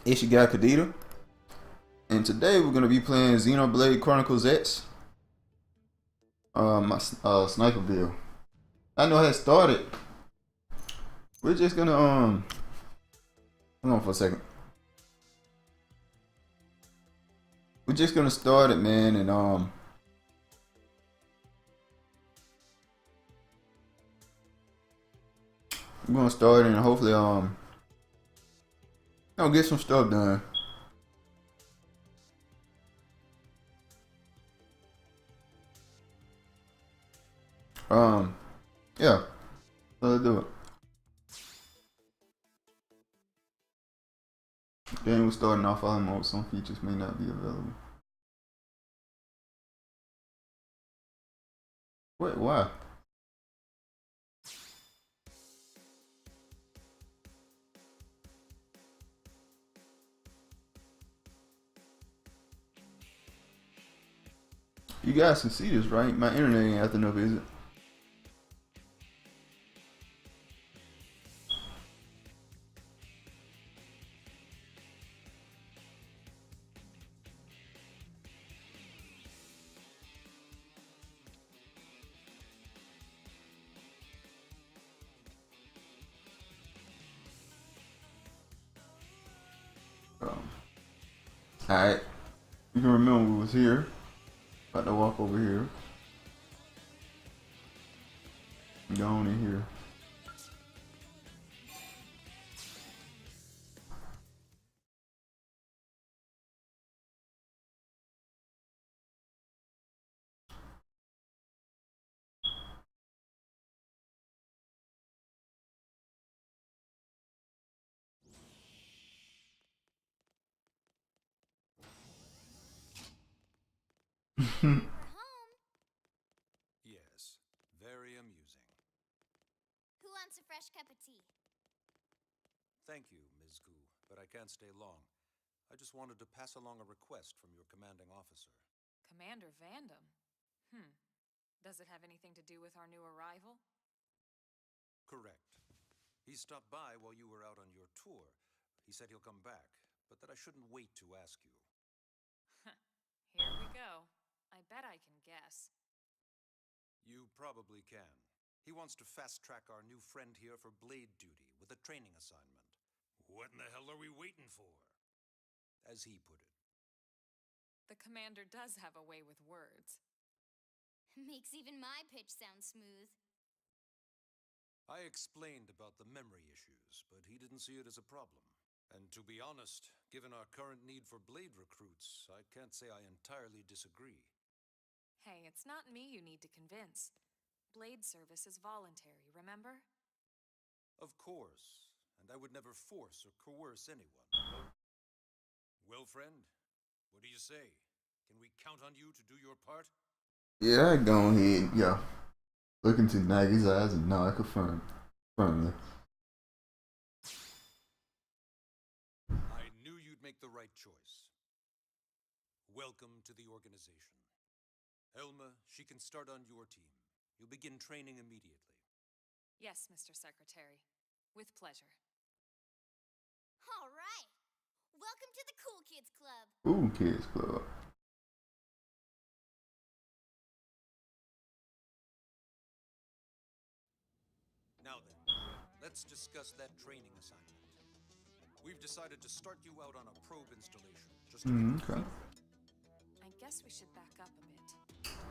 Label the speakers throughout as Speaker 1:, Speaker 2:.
Speaker 1: Ishigai Kadita, and today we're gonna be playing Xenoblade Chronicles X. My sniper build. I know how it started. We're just gonna hold on for a second. We're just gonna start it, man, and we're gonna start it and hopefully I'll get some stuff done. Yeah, so let's do it. Then we're starting off auto mode. Some features may not be available. Wait, why? You guys can see this, right? My internet ain't acting up, is it? Alright. You can remember we was here. About to walk over here. Go on in here.
Speaker 2: Yes, very amusing.
Speaker 3: Who wants a fresh cup of tea?
Speaker 2: Thank you, Ms. Gu, but I can't stay long. I just wanted to pass along a request from your commanding officer.
Speaker 4: Commander Vandam? Does it have anything to do with our new arrival?
Speaker 2: Correct. He stopped by while you were out on your tour. He said he'll come back, but that I shouldn't wait to ask you.
Speaker 4: Here we go. I bet I can guess.
Speaker 2: You probably can. He wants to fast-track our new friend here for blade duty with a training assignment. What in the hell are we waiting for? As he put it.
Speaker 4: The commander does have a way with words.
Speaker 3: Makes even my pitch sound smooth.
Speaker 2: I explained about the memory issues, but he didn't see it as a problem. And to be honest, given our current need for blade recruits, I can't say I entirely disagree.
Speaker 4: Hey, it's not me you need to convince. Blade service is voluntary, remember?
Speaker 2: Of course, and I would never force or coerce anyone. Well, friend, what do you say? Can we count on you to do your part?
Speaker 1: Yeah, go ahead. Yeah. Look into Nagi's eyes and nod confirm. Firmly.
Speaker 2: I knew you'd make the right choice. Welcome to the organization. Elma, she can start on your team. You'll begin training immediately.
Speaker 4: Yes, Mr. Secretary. With pleasure.
Speaker 3: All right. Welcome to the Cool Kids Club.
Speaker 1: Ooh, Kids Club.
Speaker 2: Now then, let's discuss that training assignment. We've decided to start you out on a probe installation. Just to
Speaker 1: Okay.
Speaker 4: I guess we should back up a bit.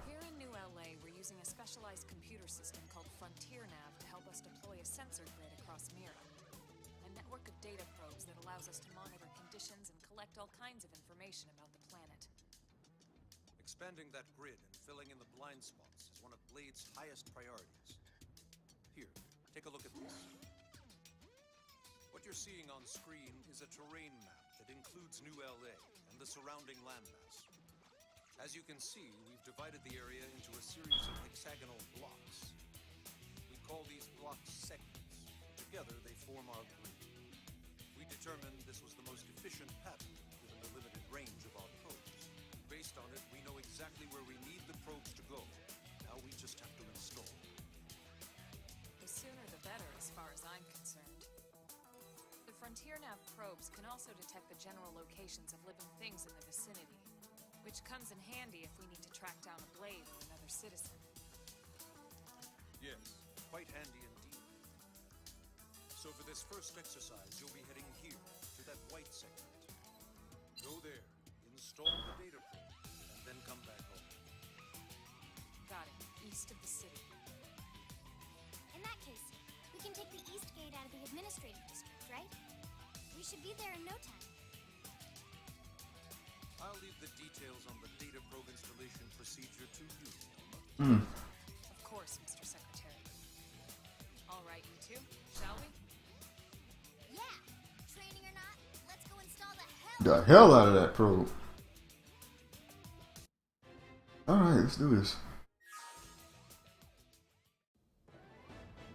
Speaker 4: Here in New LA, we're using a specialized computer system called Frontier Nav to help us deploy a sensor grid across Mira. A network of data probes that allows us to monitor conditions and collect all kinds of information about the planet.
Speaker 2: Expanding that grid and filling in the blind spots is one of Blade's highest priorities. Here, take a look at this. What you're seeing on screen is a terrain map that includes New LA and the surrounding landmass. As you can see, we've divided the area into a series of hexagonal blocks. We call these blocks segments. Together, they form our grid. We determined this was the most efficient pattern given the limited range of our probes. Based on it, we know exactly where we need the probes to go. Now we just have to install.
Speaker 4: The sooner the better as far as I'm concerned. The Frontier Nav probes can also detect the general locations of living things in the vicinity, which comes in handy if we need to track down a blade or another citizen.
Speaker 2: Yes, quite handy indeed. So for this first exercise, you'll be heading here, to that white segment. Go there, install the data probe, and then come back home.
Speaker 4: Got it. East of the city.
Speaker 3: In that case, we can take the east gate out of the administrative district, right? We should be there in no time.
Speaker 2: I'll leave the details on the data probe installation procedure to you, Elma.
Speaker 4: Of course, Mr. Secretary. All right, you two, shall we?
Speaker 3: Yeah! Training or not, let's go install
Speaker 1: The hell out of that probe. Alright, let's do this.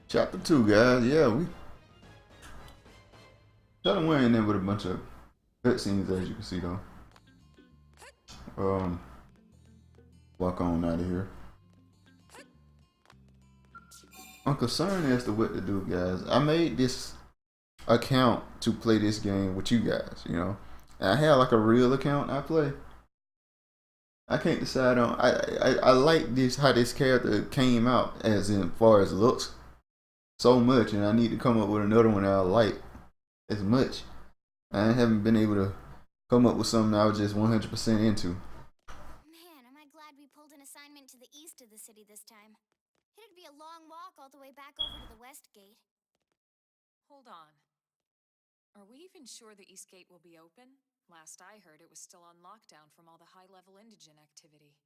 Speaker 1: Chapter 2, guys. Yeah, we Shadow went in there with a bunch of cutscenes, as you can see, though. Walk on out of here. I'm concerned as to what to do, guys. I made this account to play this game with you guys, you know. And I have like a real account I play. I can't decide on. I like this, how this character came out as in far as looks so much, and I need to come up with another one that I like as much. I haven't been able to come up with something I was just 100% into.
Speaker 3: Man, am I glad we pulled an assignment to the east of the city this time. It'd be a long walk all the way back over to the west gate.
Speaker 4: Hold on. Are we even sure the East Gate will be open? Last I heard, it was still on lockdown from all the high-level indigent activity.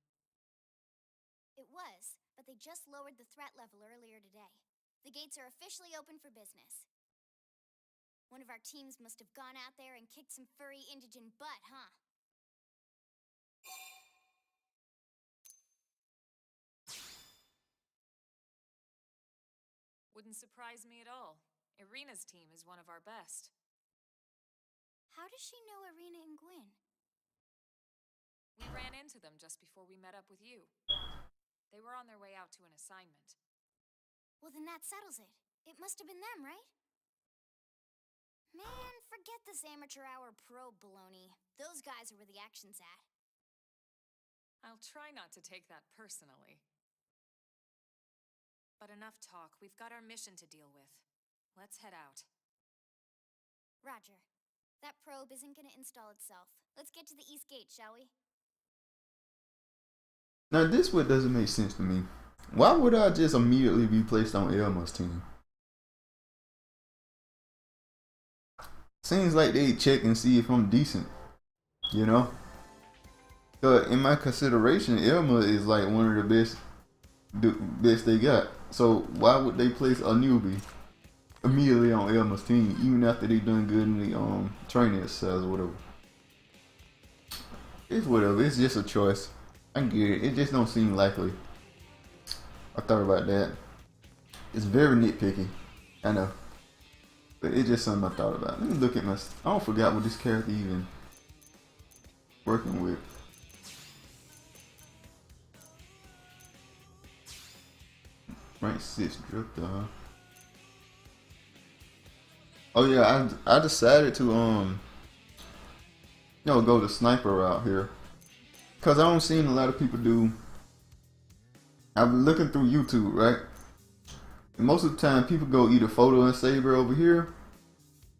Speaker 3: It was, but they just lowered the threat level earlier today. The gates are officially open for business. One of our teams must have gone out there and kicked some furry indigent butt, huh?
Speaker 4: Wouldn't surprise me at all. Irina's team is one of our best.
Speaker 3: How does she know Irina and Gwyn?
Speaker 4: We ran into them just before we met up with you. They were on their way out to an assignment.
Speaker 3: Well, then that settles it. It must have been them, right? Man, forget this amateur hour probe baloney. Those guys are where the action's at.
Speaker 4: I'll try not to take that personally. But enough talk. We've got our mission to deal with. Let's head out.
Speaker 3: Roger. That probe isn't gonna install itself. Let's get to the east gate, shall we?
Speaker 1: Now this what doesn't make sense to me. Why would I just immediately be placed on Elma's team? Seems like they check and see if I'm decent, you know? But in my consideration, Elma is like one of the best they got. So why would they place a newbie immediately on Elma's team, even after they done good in the training exercise or whatever? It's whatever. It's just a choice. I get it. It just don't seem likely. I thought about that. It's very nitpicky. I know. But it's just something I thought about. Let me look at my... I don't forgot what this character even working with. Rank 6 drifter, huh? Oh yeah, I decided to go the sniper route here. Cause I don't seen a lot of people do. I've been looking through YouTube, right? And most of the time people go either photo and saber over here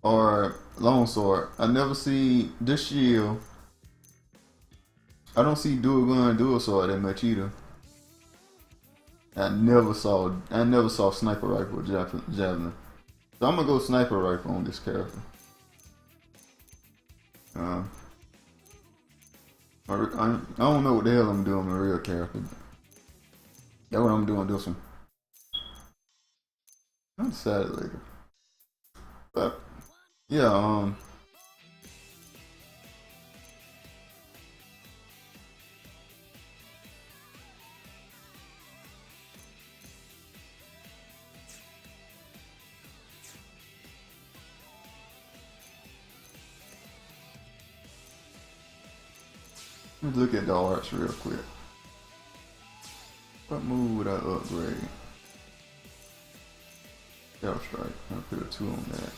Speaker 1: or longsword. I never see this shield. I don't see dual gun, dual sword that much either. I never saw sniper rifle or javelin. So I'm gonna go sniper rifle on this character. I don't know what the hell I'm doing with my real character. That's what I'm doing this one. I'll decide it later. But yeah, let's look at the arts real quick. What move would I upgrade? Stealth strike. I'll put a 2 on that.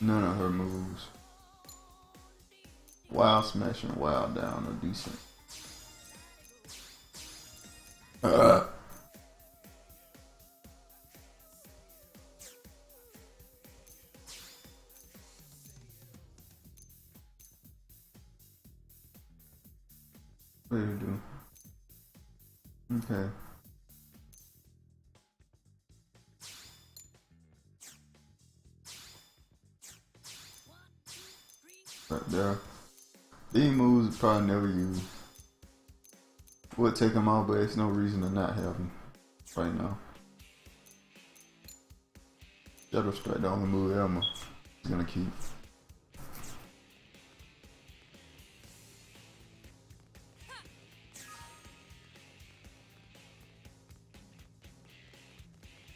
Speaker 1: None of her moves. Wild smash and wild down are decent. What do you do? Okay. Right there. These moves probably never use. Would take them out, but there's no reason to not have them right now. Shadow Strike, the only move Elma is gonna keep.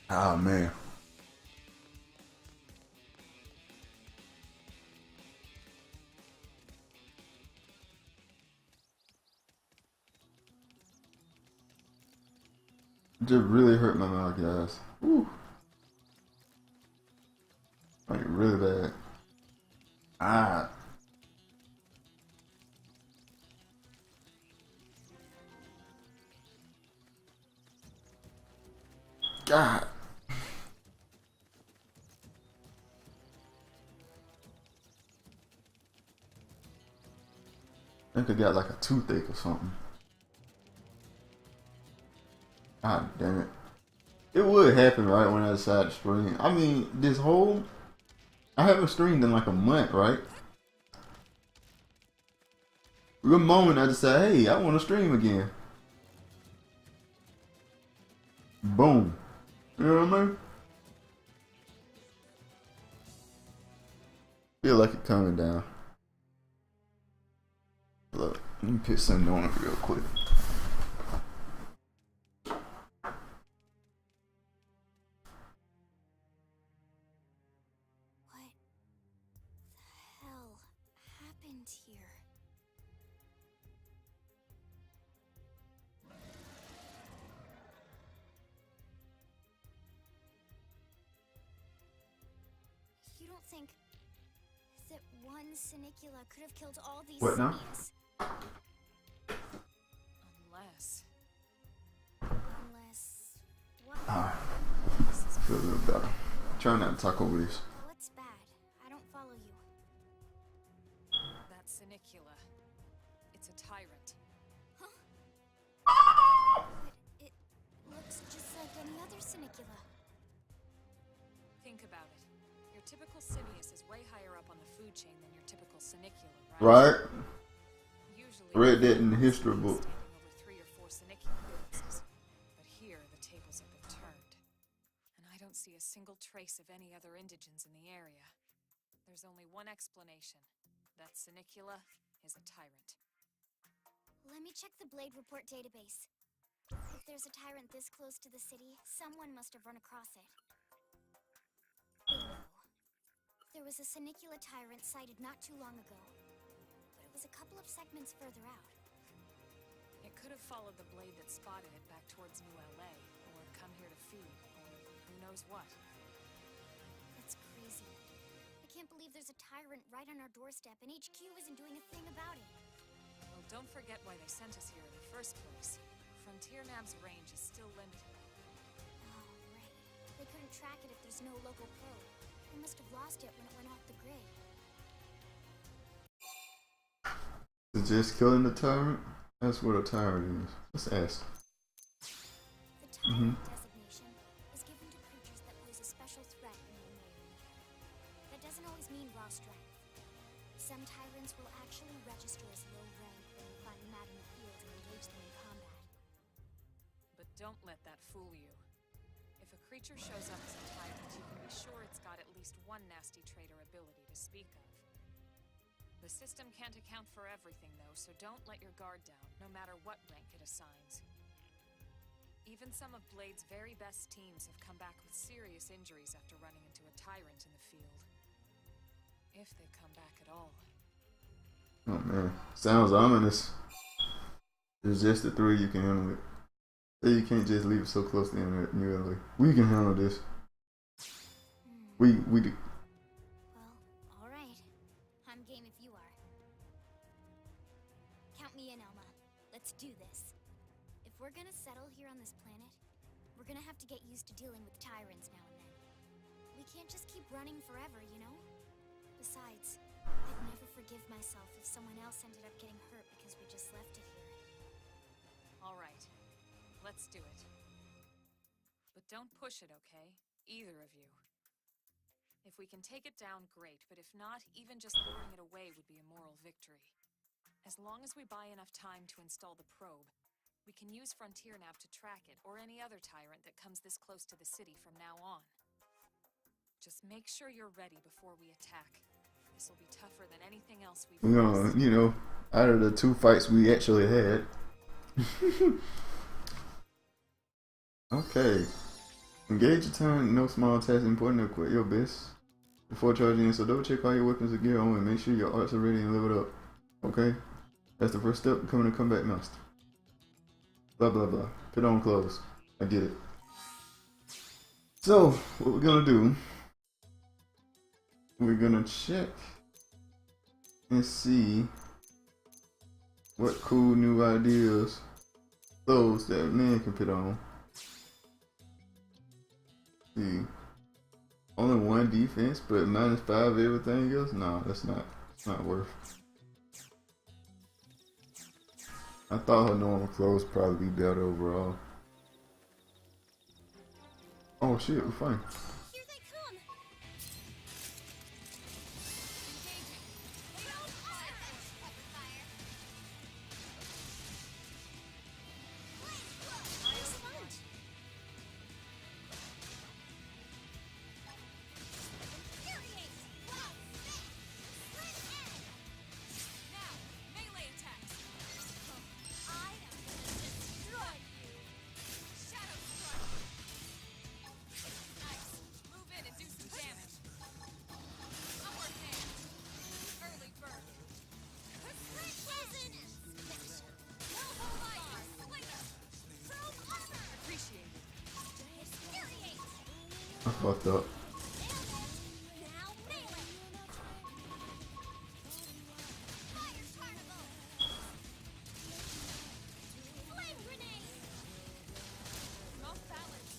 Speaker 1: Oh man. Just really hurt my mouth, guys. Woo. Like really bad. Ah. God. I think I got like a toothache or something. God damn it. It would happen right when I decided to stream. I mean, this whole... I haven't streamed in like a month, right? The moment I decided, hey, I want to stream again. Boom. You know what I mean? Feel like it coming down. Look, let me put something on it real quick.
Speaker 3: You don't think that one Sinicula could have killed all these
Speaker 1: What now?
Speaker 3: simians? Unless what?
Speaker 1: Alright. Feel a little better. Try not to talk over this.
Speaker 3: What's bad? I don't follow you.
Speaker 4: That Sinicula. It's a tyrant.
Speaker 3: Huh? But it looks just like any other Sinicula.
Speaker 4: Think about it. Your typical Simius is way higher up on the food chain than your typical Sinicula, right?
Speaker 1: Right?
Speaker 4: Usually,
Speaker 1: Read that in the history book.
Speaker 4: standing over 3 or 4 Sinicula witnesses. But here, the tables have been turned. And I don't see a single trace of any other indigents in the area. There's only one explanation. That Sinicula is a tyrant.
Speaker 3: Let me check the Blade Report database. If there's a tyrant this close to the city, someone must have run across it. Bingo. There was a Sinicula tyrant sighted not too long ago, but it was a couple of segments further out.
Speaker 4: It could have followed the blade that spotted it back towards New LA, or come here to feed, or who knows what.
Speaker 3: That's crazy. I can't believe there's a tyrant right on our doorstep, and HQ isn't doing a thing about it.
Speaker 4: Well, don't forget why they sent us here in the first place. Frontier Nav's range is still limited.
Speaker 3: Oh, right. They couldn't track it if there's no local probe. They must have lost it when it went off the grid.
Speaker 1: Is just killing the tyrant? That's what a tyrant is. Let's ask.
Speaker 3: The tyrant designation is given to creatures that pose a special threat in the environment. That doesn't always mean raw strength. Some tyrants will actually register as low rank when you find them out in the field and engage them in combat.
Speaker 4: But don't let that fool you. If a creature shows up as a tyrant, you can be sure it's got at least one nasty trait or ability to speak of. The system can't account for everything, though, so don't let your guard down, no matter what rank it assigns. Even some of Blade's very best teams have come back with serious injuries after running into a tyrant in the field. If they come back at all.
Speaker 1: Oh man. Sounds ominous. There's just the three you can handle it. So you can't just leave it so close to New LA. We can handle this. We do.
Speaker 3: Well, Let's do this. If we're gonna settle here on this planet, we're gonna have to get used to dealing with tyrants now and then. We can't just keep running forever, you know? Besides, I'd never forgive myself if someone else ended up getting hurt because we just left it here.
Speaker 4: All right, let's do it. But don't push it, okay? Either of you. If we can take it down, great, but if not, even just luring it away would be a moral victory. As long as we buy enough time to install the probe, we can use Frontier Nav to track it, or any other tyrant that comes this close to the city from now on. Just make sure you're ready before we attack. This will be tougher than anything else we've
Speaker 1: We're
Speaker 4: faced.
Speaker 1: gonna, you know, out of the 2 fights we actually had. Okay. Engage your turn, no small task important to quit your best before charging in, so double check all your weapons and gear on and make sure your arts are ready and leveled up. Okay? That's the first step, becoming a combat master. Blah blah blah. Put on clothes. I get it. So, what we're gonna do, we're gonna check and see what cool new ideas clothes that man can put on. See. Only 1 defense, but -5 everything else? No, it's not worth. I thought her normal clothes would probably be better overall. Oh shit, we're fine.
Speaker 3: Here they come!
Speaker 4: Now, melee attacks!
Speaker 3: I am gonna destroy you!
Speaker 4: Shadow Strike! Nice! Move in and do some damage! Upward hand! Early bird!
Speaker 3: Precision!
Speaker 4: No hold fire! Slinger!
Speaker 3: Chrome armor!
Speaker 4: Appreciated!
Speaker 3: Infuriate!
Speaker 1: I fucked up.
Speaker 3: Now melee! Fire carnival! Flame grenade!
Speaker 4: Off balance!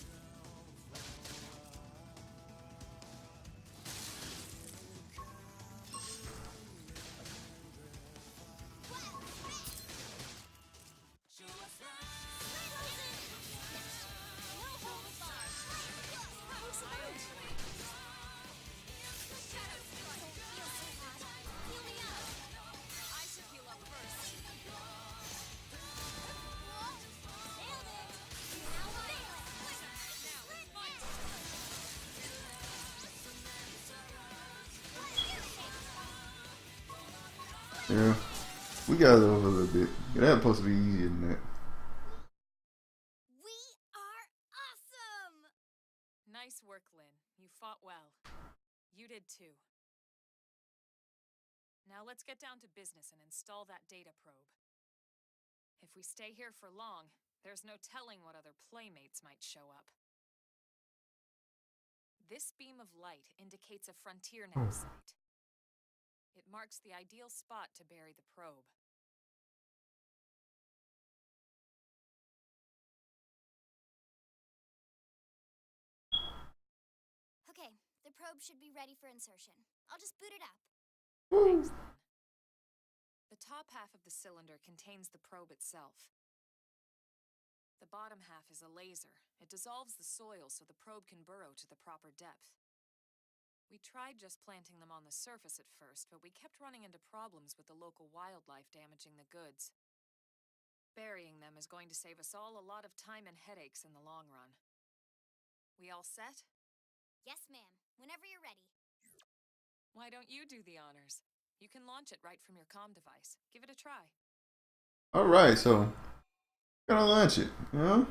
Speaker 4: I should heal up first. Now, fight!
Speaker 1: Yeah. We got it over a little bit. That's supposed to be easier than that.
Speaker 3: We are awesome!
Speaker 4: Nice work, Lynn. You fought well. You did too. Now let's get down to business and install that data probe. If we stay here for long, there's no telling what other playmates might show up. This beam of light indicates a Frontier Nav site. It marks the ideal spot to bury the probe.
Speaker 3: Okay, the probe should be ready for insertion. I'll just boot it up.
Speaker 4: Thanks, Lynn. The top half of the cylinder contains the probe itself. The bottom half is a laser. It dissolves the soil so the probe can burrow to the proper depth. We tried just planting them on the surface at first, but we kept running into problems with the local wildlife damaging the goods. Burying them is going to save us all a lot of time and headaches in the long run. We all set?
Speaker 3: Yes, ma'am. Whenever you're ready.
Speaker 4: Why don't you do the honors? You can launch it right from your comm device. Give it a try.
Speaker 1: Alright, so gonna launch it, you know?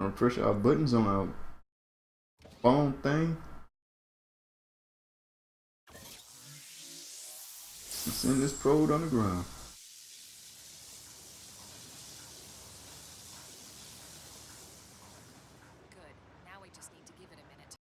Speaker 1: I'm gonna push our buttons on our phone thing. And send this probe on the ground.